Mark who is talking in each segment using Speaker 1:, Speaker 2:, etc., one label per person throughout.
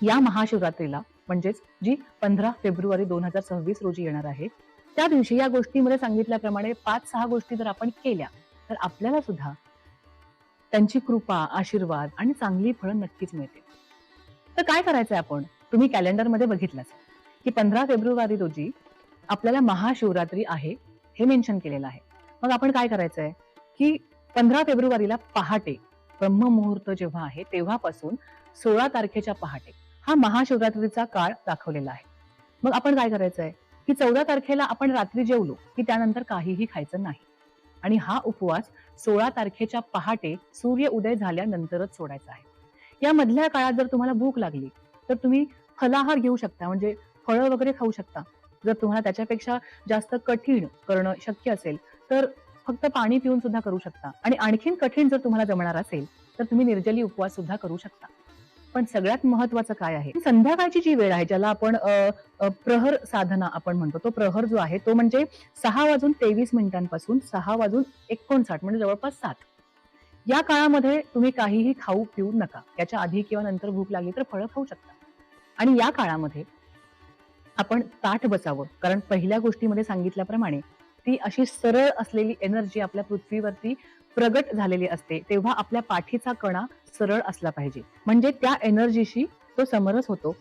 Speaker 1: या महाशिवरात्रीला म्हणजेच जी 15 फेब्रुवारी 2026 रोजी येणार आहे, त्या दिवशी या गोष्टीमध्ये सांगितल्याप्रमाणे 5-6 गोष्टी जर आपण केल्या, तर आपल्याला सुद्धा त्यांची कृपा, आशीर्वाद आणि चांगली फळं नक्कीच मिळतील. तर काय करायचंय आपण? तुम्ही कॅलेंडरमध्ये बघितलंच, की 15 फेब्रुवारी रोजी आपल्याला महाशिवरात्री आहे, हे मेन्शन केलेलं आहे. मग आपण काय करायचंय, की 15 फेब्रुवारीला पहाटे ब्रह्ममुहूर्त जेव्हा आहे, तेव्हापासून 16 तारखेच्या पहाटे हा महाशिवरात्रीचा काळ दाखवलेला आहे. मग आपण काय करायचंय, की 14 तारखेला आपण रात्री जेवलो, की त्यानंतर काहीही खायचं नाही. आणि हा उपवास 16 तारखेच्या पहाटे सूर्य उदय झाल्यानंतरच सोडायचा आहे. या मधल्या काळात जर तुम्हाला भूक लागली, तर तुम्ही फलाहार घेऊ शकता, म्हणजे फळं वगैरे खाऊ शकता. जर तुम्हाला त्याच्यापेक्षा जास्त कठीण करणं शक्य असेल, तर फक्त पाणी पिऊन सुद्धा करू शकता. आणि आणखीन कठीण जर तुम्हाला जमणार असेल, तर तुम्ही निर्जली उपवास सुद्धा करू शकता. पण सगळ्यात महत्वाचं काय आहे, संध्याकाळची जी वेळ आहे, ज्याला आपण प्रहर साधना आपण म्हणतो. तो प्रहर जो आहे, तो म्हणजे 6:23 6:59 म्हणजे जवळपास 7. या काळामध्ये तुम्ही काहीही खाऊ पिऊ नका. याच्या आधी किंवा नंतर भूक लागली तर फळं खाऊ शकता. आणि या काळामध्ये आपण ताठ बसावं. कारण पहिल्या गोष्टीमध्ये सांगितल्याप्रमाणे ती अशी सरळ असलेली एनर्जी आपल्या पृथ्वीवरती प्रगट झालेली असते. तेव्हा आपल्या पाठीचा कणा सरळ असला पाहिजे. म्हणजे त्या एनर्जीशी तो समरस होतो.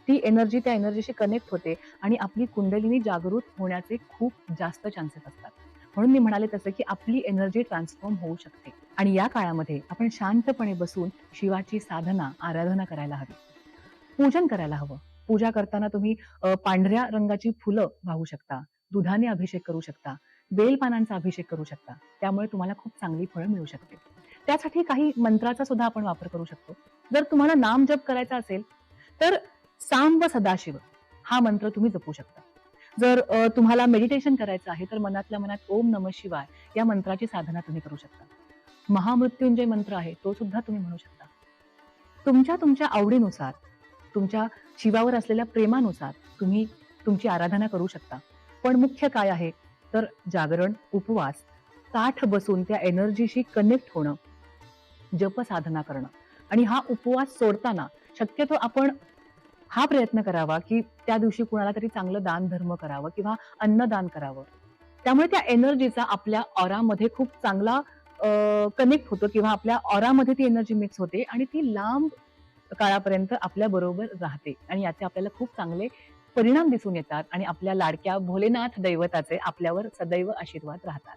Speaker 1: ती एनर्जी त्या एनर्जीशी कनेक्ट होते आणि आपली कुंडलिनी जागृत होण्याचे खूप जास्त चान्सेस असतात. म्हणून मी म्हणाले तसं, की आपली एनर्जी ट्रान्सफॉर्म होऊ शकते. आणि या काळामध्ये आपण शांतपणे बसून शिवाची साधना, आराधना करायला हवी. पूजन करायला हवं. पूजा करताना तुम्ही पांढऱ्या रंगाची फुलं वाहू शकता, दुधाने अभिषेक करू शकता, बेलपानांचा अभिषेक करू शकता. त्यामुळे तुम्हाला खूप चांगली फळं मिळू शकतील. त्यासाठी काही मंत्राचा सुद्धा आपण वापर करू शकतो. जर तुम्हाला नामजप करायचा असेल, तर सांब सदाशिव हा मंत्र तुम्ही जपू शकता. जर तुम्हाला मेडिटेशन करायचं आहे, तर मनातल्या मनात ओम नमः शिवाय या मंत्राची साधना तुम्ही करू शकता. महामृत्युंजय मंत्र आहे, तो सुद्धा तुम्ही म्हणू शकता. तुमच्या आवडीनुसार, तुमच्या शिवावर असलेल्या प्रेमानुसार तुम्ही तुमची आराधना करू शकता. पण मुख्य काय आहे, तर जागरण, उपवास, ताठ बसून त्या एनर्जीशी कनेक्ट होणं, जप साधना करणं. आणि हा उपवास सोडताना शक्यतो आपण हा प्रयत्न करावा, की त्या दिवशी कुणाला तरी चांगलं दान-धर्म करावं किंवा अन्नदान करावं. त्यामुळे त्या एनर्जीचा आपल्या ऑरामध्ये खूप चांगला कनेक्ट होतो किंवा आपल्या ऑरामध्ये ती एनर्जी मिक्स होते आणि ती लांब काळापर्यंत आपल्या बरोबर राहते आणि याचे आपल्याला खूप चांगले परिणाम दिसून येतात आणि आपल्या लाडक्या भोलेनाथ दैवताचे आपल्यावर सदैव आशीर्वाद राहतात.